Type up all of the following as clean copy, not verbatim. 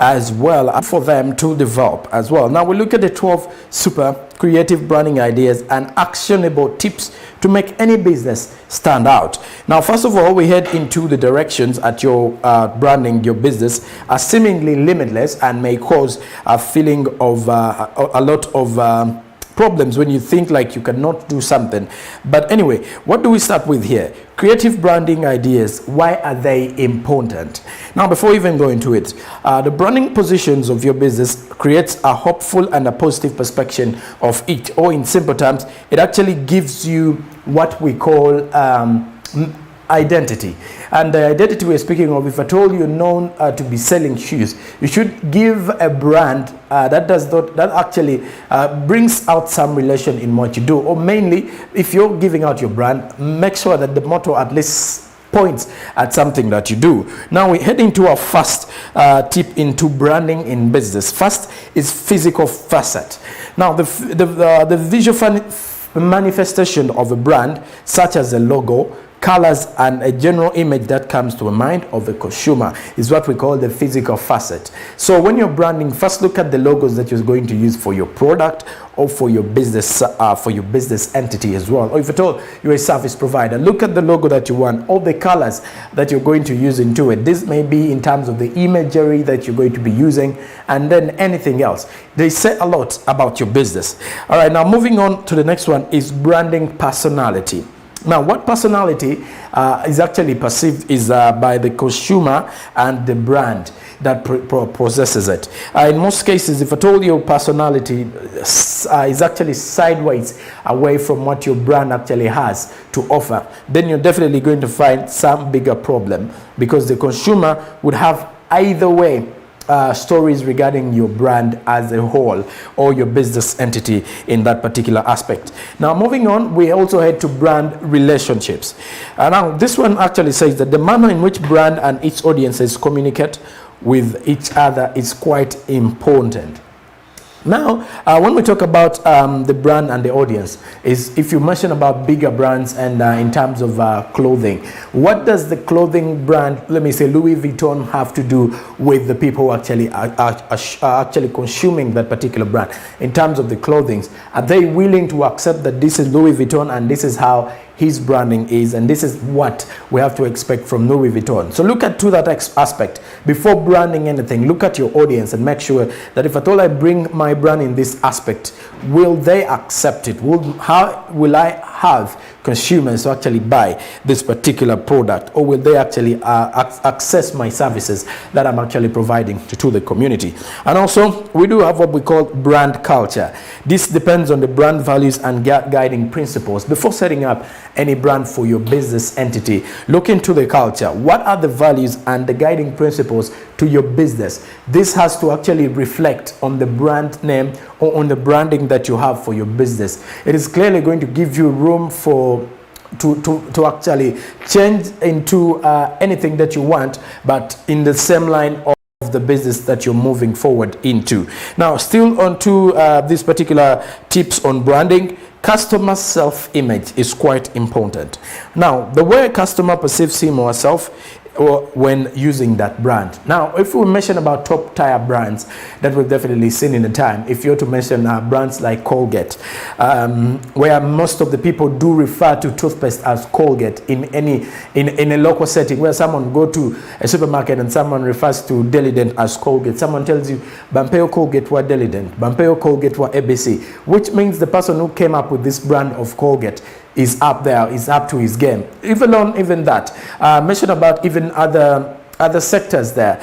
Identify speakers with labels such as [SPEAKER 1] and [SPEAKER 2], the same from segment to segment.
[SPEAKER 1] as well, and for them to develop as well. Now we look at the 12 super creative branding ideas and actionable tips to make any business stand out. Now, first of all, we head into the directions at your branding your business are seemingly limitless and may cause a feeling of a lot of problems when you think like you cannot do something. But anyway, what do we start with here? Creative branding ideas, why are they important? Now, before even going into it, the branding positions of your business creates a hopeful and a positive perception of it, or in simple terms, it actually gives you what we call identity. And the identity we're speaking of, if at all you're known to be selling shoes, you should give a brand that actually brings out some relation in what you do. Or mainly, if you're giving out your brand, make sure that the motto at least points at something that you do. Now we head into our first tip into branding in business. First is physical facet. Now the visual manifestation of a brand, such as a logo, colors, and a general image that comes to a mind of the consumer is what we call the physical facet. So when you're branding, first look at the logos that you're going to use for your product or for your business entity as well. Or if at all you're a service provider, look at the logo that you want, all the colors that you're going to use into it. This may be in terms of the imagery that you're going to be using, and then anything else. They say a lot about your business. All right, now moving on to the next one is branding personality. Now, what personality is actually perceived is by the consumer and the brand that possesses it. In most cases, if at all your personality is actually sideways away from what your brand actually has to offer, then you're definitely going to find some bigger problem, because the consumer would have either way stories regarding your brand as a whole or your business entity in that particular aspect. Now moving on, we also head to brand relationships. Now this one actually says that the manner in which brand and its audiences communicate with each other is quite important. Now, when we talk about the brand and the audience, is if you mention about bigger brands and in terms of clothing, what does the clothing brand, let me say Louis Vuitton, have to do with the people who actually are actually consuming that particular brand? In terms of the clothing, are they willing to accept that this is Louis Vuitton and this is how his branding is, and this is what we have to expect from Louis Vuitton? So look at to that aspect before branding anything. Look at your audience and make sure that if at all I bring my brand in this aspect, will they accept it? How will I have consumers to actually buy this particular product, or will they actually access my services that I'm actually providing to the community? And also, we do have what we call brand culture. This depends on the brand values and guiding principles. Before setting up any brand for your business entity, look into the culture. What are the values and the guiding principles to your business? This has to actually reflect on the brand name or on the branding that you have for your business. It is clearly going to give you room for to actually change into anything that you want, but in the same line of the business that you're moving forward into. Now, still on to these particular tips on branding. Customer self-image is quite important. Now, the way a customer perceives him or herself or when using that brand. Now, if we mention about top tier brands that we've definitely seen in the time, if you're to mention brands like Colgate, where most of the people do refer to toothpaste as Colgate in a local setting, where someone go to a supermarket and someone refers to Delident as Colgate. Someone tells you Bampeo Colgate wa Delident, Bampeo Colgate wa ABC, which means the person who came up with this brand of Colgate is up there, is up to his game. Even that, mention about even other sectors there,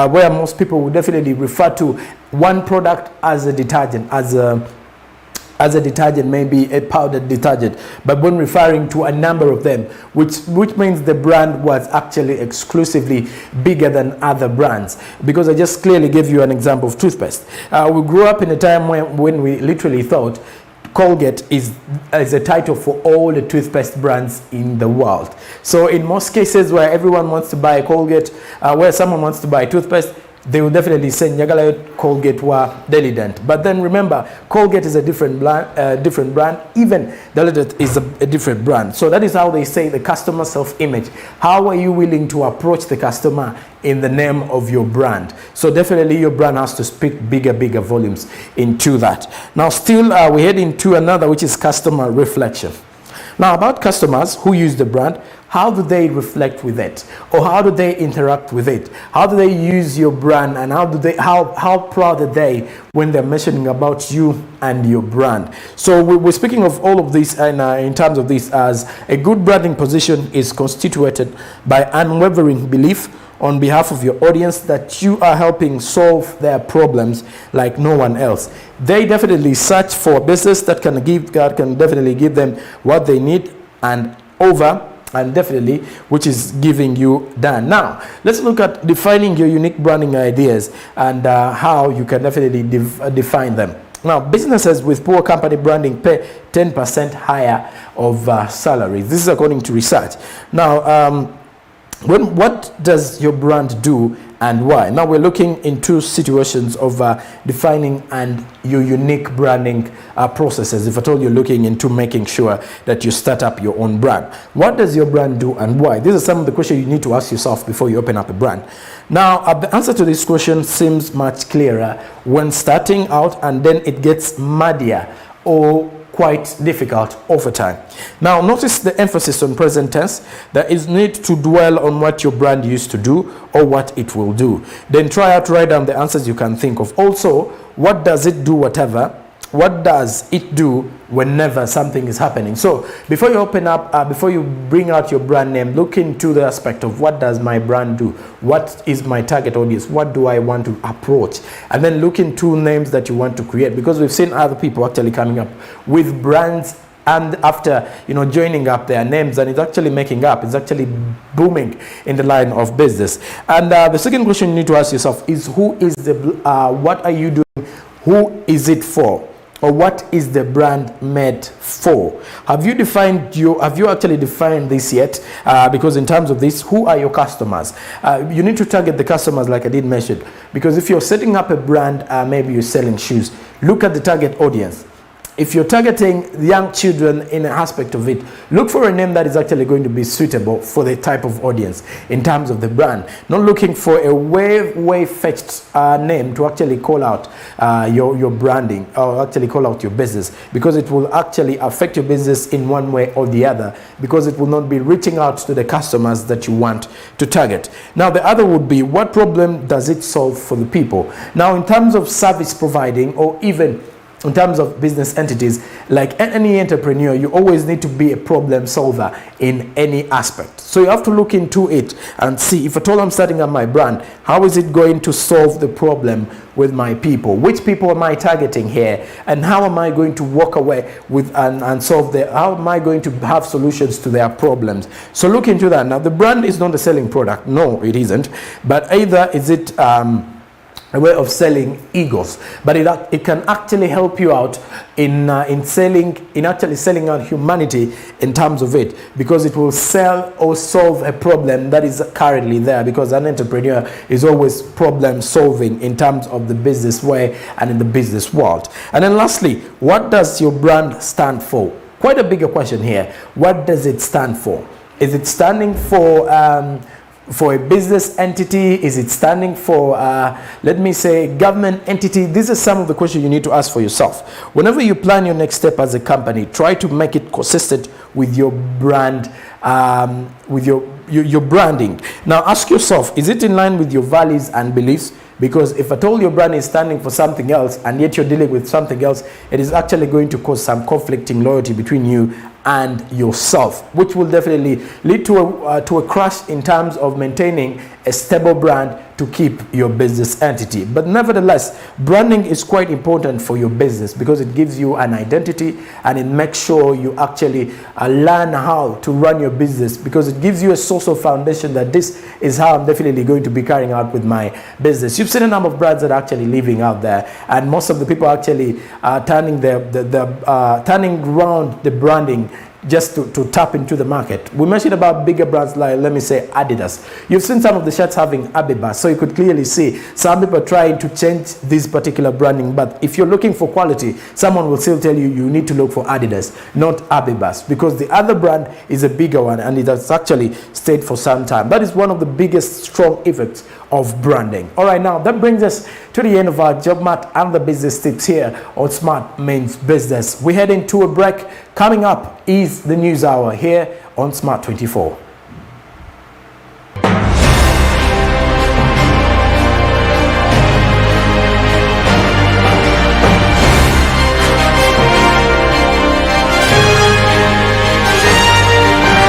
[SPEAKER 1] where most people would definitely refer to one product as a detergent, as a detergent, maybe a powdered detergent, but when referring to a number of them, which means the brand was actually exclusively bigger than other brands. Because I just clearly gave you an example of toothpaste. We grew up in a time when we literally thought Colgate is a title for all the toothpaste brands in the world. So in most cases where everyone wants to buy Colgate, where someone wants to buy toothpaste, they will definitely say Nyagala Colgate wa Delident. But then remember, Colgate is a different brand. Even Delident is a different brand. So that is how they say the customer self-image. How are you willing to approach the customer in the name of your brand? So definitely your brand has to speak bigger volumes into that. Now still we head into another, which is customer reflection. Now about customers who use the brand, how do they reflect with it, or how do they interact with it? How do they use your brand, and how proud are they when they're mentioning about you and your brand? So we're speaking of all of this, and in terms of this, as a good branding position is constituted by unwavering belief on behalf of your audience that you are helping solve their problems like no one else. They definitely search for a business that can definitely give them what they need and over, and definitely which is giving you done. Now let's look at defining your unique branding ideas and how you can definitely define them. Now, businesses with poor company branding pay 10% higher of salaries. This is according to research. Now, what does your brand do and why? Now we're looking into situations of defining and your unique branding processes. If at all you're looking into making sure that you start up your own brand, what does your brand do and why? These are some of the questions you need to ask yourself before you open up a brand. Now the answer to this question seems much clearer when starting out, and then it gets muddier or quite difficult over time. Now notice the emphasis on present tense. There is need to dwell on what your brand used to do or what it will do. Then try out, write down the answers you can think of. Also, what does it do? What does it do whenever something is happening? So before you open up, before you bring out your brand name, look into the aspect of what does my brand do? What is my target audience? What do I want to approach? And then look into names that you want to create, because we've seen other people actually coming up with brands, and after joining up their names, and it's actually it's actually booming in the line of business. And the second question you need to ask yourself is, who is what are you doing? Who is it for? Or what is the brand made for? Have you actually defined this yet? Because in terms of this, who are your customers? You need to target the customers, like I did mention, because if you're setting up a brand, maybe you're selling shoes, look at the target audience. If you're targeting young children in an aspect of it, look for a name that is actually going to be suitable for the type of audience in terms of the brand. Not looking for a way fetched name to actually call out your branding, or actually call out your business, because it will actually affect your business in one way or the other, because it will not be reaching out to the customers that you want to target. Now the other would be, what problem does it solve for the people? Now in terms of service providing, or even in terms of business entities, like any entrepreneur, you always need to be a problem solver in any aspect. So you have to look into it and see, if at all I'm starting up my brand, how is it going to solve the problem with my people? Which people am I targeting here? And how am I going to walk away with and solve how am I going to have solutions to their problems? So look into that. Now the brand is not a selling product. No, it isn't. But either is it a way of selling egos, but it can actually help you out in actually selling out humanity in terms of it, because it will sell or solve a problem that is currently there, because an entrepreneur is always problem solving in terms of the business way and in the business world. And then lastly, what does your brand stand for? Quite a bigger question here. What does it stand for? Is it standing for a business entity? Is it standing for, let me say, government entity? These are some of the questions you need to ask for yourself. Whenever you plan your next step as a company, try to make it consistent with your brand, with your branding. Now ask yourself, is it in line with your values and beliefs? Because if at all your brand is standing for something else and yet you're dealing with something else, it is actually going to cause some conflicting loyalty between you and yourself, which will definitely lead to a crash in terms of maintaining a stable brand to keep your business entity. But nevertheless, branding is quite important for your business, because it gives you an identity and it makes sure you actually learn how to run your business, because it gives you a source of foundation that this is how I'm definitely going to be carrying out with my business. You've seen a number of brands that are actually living out there, and most of the people are actually turning around the branding just to tap into the market. We mentioned about bigger brands like, let me say, Adidas. You've seen some of the shirts having Abibas, so you could clearly see some people are trying to change this particular branding. But if you're looking for quality, someone will still tell you you need to look for Adidas, not Abibas, because the other brand is a bigger one and it has actually stayed for some time. That is one of the biggest strong effects of branding. All right, now that brings us to the end of our job mat and the business tips here on Smart Means Business. We head into a break. Coming up is the news hour here on Smart 24.